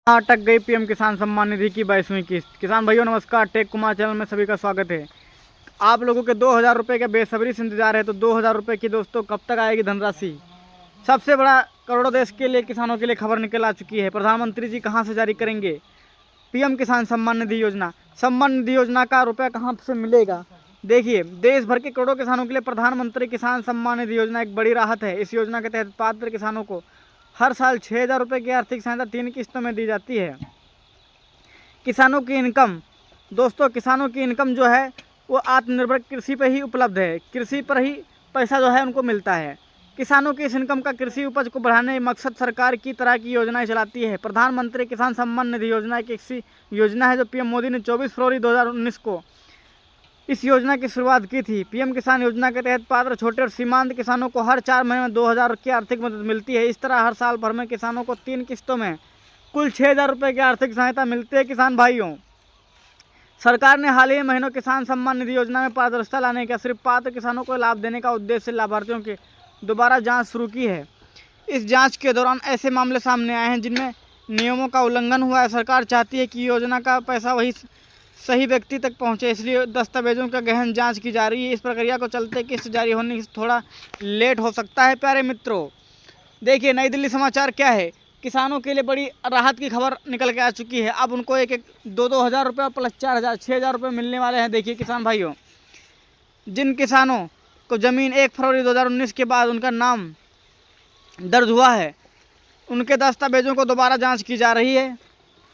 अटक गई पीएम किसान सम्मान निधि की 22वीं किस्त। किसान भाइयों नमस्कार, टेक कुमार चैनल में सभी का स्वागत है। आप लोगों के 2000 रुपये का बेसब्री से इंतजार है, तो 2000 रुपये की दोस्तों कब तक आएगी धनराशि? सबसे बड़ा करोड़ों देश के लिए किसानों के लिए खबर निकल आ चुकी है। प्रधानमंत्री जी कहां से जारी करेंगे पीएम किसान सम्मान निधि योजना? सम्मान निधि योजना का रुपया कहां से मिलेगा? देखिए, देश भर के करोड़ों किसानों के लिए प्रधानमंत्री किसान सम्मान निधि योजना एक बड़ी राहत है। इस योजना के तहत पात्र किसानों को हर साल 6000 रुपये की आर्थिक सहायता 3 किस्तों में दी जाती है। किसानों की इनकम, दोस्तों किसानों की इनकम जो है वो आत्मनिर्भर कृषि पर ही उपलब्ध है। कृषि पर ही पैसा जो है उनको मिलता है। किसानों की इस इनकम का कृषि उपज को बढ़ाने मकसद सरकार की तरह की योजनाएं चलाती है। प्रधानमंत्री किसान सम्मान निधि योजना एक ऐसी योजना है जो पीएम मोदी ने 24 फरवरी 2019 को इस योजना की शुरुआत की थी। पीएम किसान योजना के तहत पात्र छोटे और सीमांत किसानों को हर 4 महीने में 2000 की आर्थिक मदद मिलती है। इस तरह हर साल भर में किसानों को 3 किस्तों में कुल 6000 रुपये की आर्थिक सहायता मिलती है। किसान भाइयों, सरकार ने हाल ही में महीनों किसान सम्मान निधि योजना में पारदर्शिता लाने का सिर्फ पात्र किसानों को लाभ देने का उद्देश्य से लाभार्थियों की दोबारा जाँच शुरू की है। इस जाँच के दौरान ऐसे मामले सामने आए हैं जिनमें नियमों का उल्लंघन हुआ है। सरकार चाहती है कि योजना का पैसा वही सही व्यक्ति तक पहुंचे, इसलिए दस्तावेजों का गहन जांच की जा रही है। इस प्रक्रिया को चलते किस्त जारी होने से थोड़ा लेट हो सकता है। प्यारे मित्रों, देखिए नई दिल्ली समाचार क्या है, किसानों के लिए बड़ी राहत की खबर निकल के आ चुकी है। अब उनको एक 2-2 हज़ार रुपये प्लस 4000 6000 रुपये मिलने वाले हैं। देखिए किसान भाइयों, जिन किसानों को ज़मीन 1 फरवरी 2019 के बाद उनका नाम दर्ज हुआ है, उनके दस्तावेजों को दोबारा जाँच की जा रही है।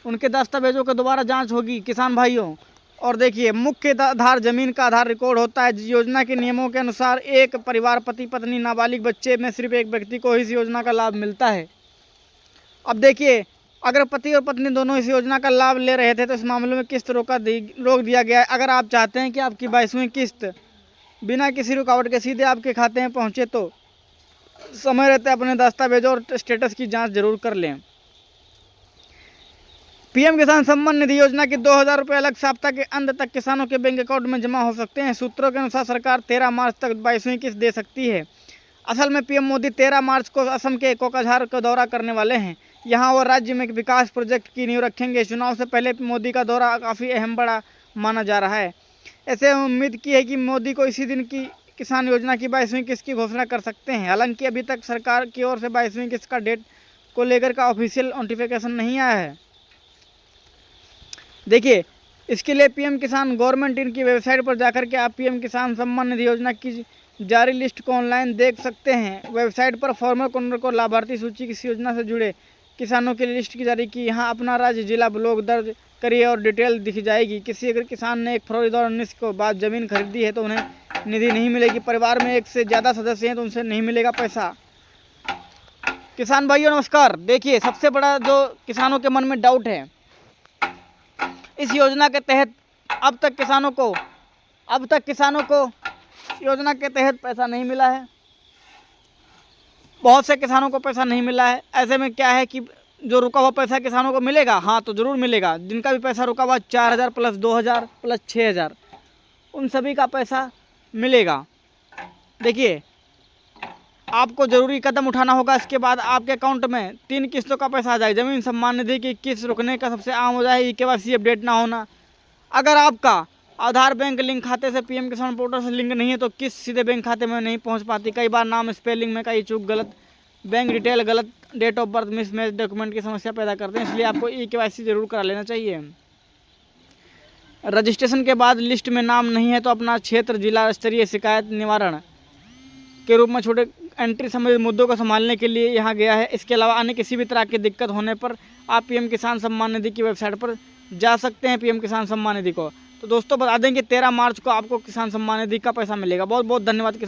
उनके दस्तावेजों की दोबारा जांच होगी किसान भाइयों। और देखिए, मुख्य आधार जमीन का आधार रिकॉर्ड होता है। योजना के नियमों के अनुसार एक परिवार पति पत्नी नाबालिग बच्चे में सिर्फ एक व्यक्ति को इस योजना का लाभ मिलता है। अब देखिए, अगर पति और पत्नी दोनों इस योजना का लाभ ले रहे थे तो इस मामले में किस्त रोक दिया गया है। अगर आप चाहते हैं कि आपकी 22वीं किस्त बिना किसी रुकावट के सीधे आपके खाते में पहुँचे तो समय रहते अपने दस्तावेजों और स्टेटस की जाँच जरूर कर लें। पीएम किसान सम्मान निधि योजना के 2000 रुपये अलग सप्ताह के अंत तक किसानों के बैंक अकाउंट में जमा हो सकते हैं। सूत्रों के अनुसार सरकार 13 मार्च तक 22वीं किस्त दे सकती है। असल में पीएम मोदी 13 मार्च को असम के कोकराझार का दौरा करने वाले हैं। यहां वो राज्य में विकास प्रोजेक्ट की नींव रखेंगे। चुनाव से पहले मोदी का दौरा काफ़ी अहम बड़ा माना जा रहा है। ऐसे उम्मीद की है कि मोदी को इसी दिन की किसान योजना की 22वीं किस्त की घोषणा कर सकते हैं। हालांकि अभी तक सरकार की ओर से 22वीं किस्त का डेट को लेकर का ऑफिशियल नोटिफिकेशन नहीं आया है। देखिए, इसके लिए पीएम किसान गवर्नमेंट इनकी वेबसाइट पर जाकर के आप पीएम किसान सम्मान निधि योजना की जारी लिस्ट को ऑनलाइन देख सकते हैं। वेबसाइट पर फॉर्मर कॉर्नर को लाभार्थी सूची की योजना से जुड़े किसानों की लिस्ट की जारी की। यहाँ अपना राज्य, जिला, ब्लॉक दर्ज करिए और डिटेल दिख जाएगी। अगर किसान ने 1 फरवरी 2019 को बाद ज़मीन खरीदी है तो उन्हें निधि नहीं मिलेगी। परिवार में 1 से ज़्यादा सदस्य हैं तो उनसे नहीं मिलेगा पैसा। किसान भाइयों नमस्कार, देखिए सबसे बड़ा जो किसानों के मन में डाउट है, इस योजना के तहत अब तक किसानों को योजना के तहत पैसा नहीं मिला है। बहुत से किसानों को पैसा नहीं मिला है। ऐसे में क्या है कि जो रुका हुआ पैसा किसानों को मिलेगा, हाँ तो ज़रूर मिलेगा। जिनका भी पैसा रुका हुआ 4000 प्लस 2000 प्लस 6000, उन सभी का पैसा मिलेगा। देखिए, आपको ज़रूरी कदम उठाना होगा। इसके बाद आपके अकाउंट में 3 किस्तों का पैसा आ जाएगा। जमीन सम्मान निधि की किस्त रुकने का सबसे आम वजह है केवाईसी अपडेट ना होना। अगर आपका आधार बैंक लिंक खाते से पीएम किसान पोर्टल से लिंक नहीं है तो किस्त सीधे बैंक खाते में नहीं पहुंच पाती। कई बार नाम स्पेलिंग में कई चूक, गलत बैंक डिटेल, गलत date of birth, mismatch document की समस्या पैदा करते हैं। इसलिए आपको केवाईसी जरूर करा लेना चाहिए। रजिस्ट्रेशन के बाद लिस्ट में नाम नहीं है तो अपना क्षेत्र जिला स्तरीय शिकायत निवारण के रूप में छोटे एंट्री संबंधित मुद्दों को संभालने के लिए यहाँ गया है। इसके अलावा अन्य किसी भी तरह की दिक्कत होने पर आप पीएम किसान सम्मान निधि की वेबसाइट पर जा सकते हैं। पीएम किसान सम्मान निधि को तो दोस्तों बता दें कि 13 मार्च को आपको किसान सम्मान निधि का पैसा मिलेगा। बहुत बहुत धन्यवाद किसान।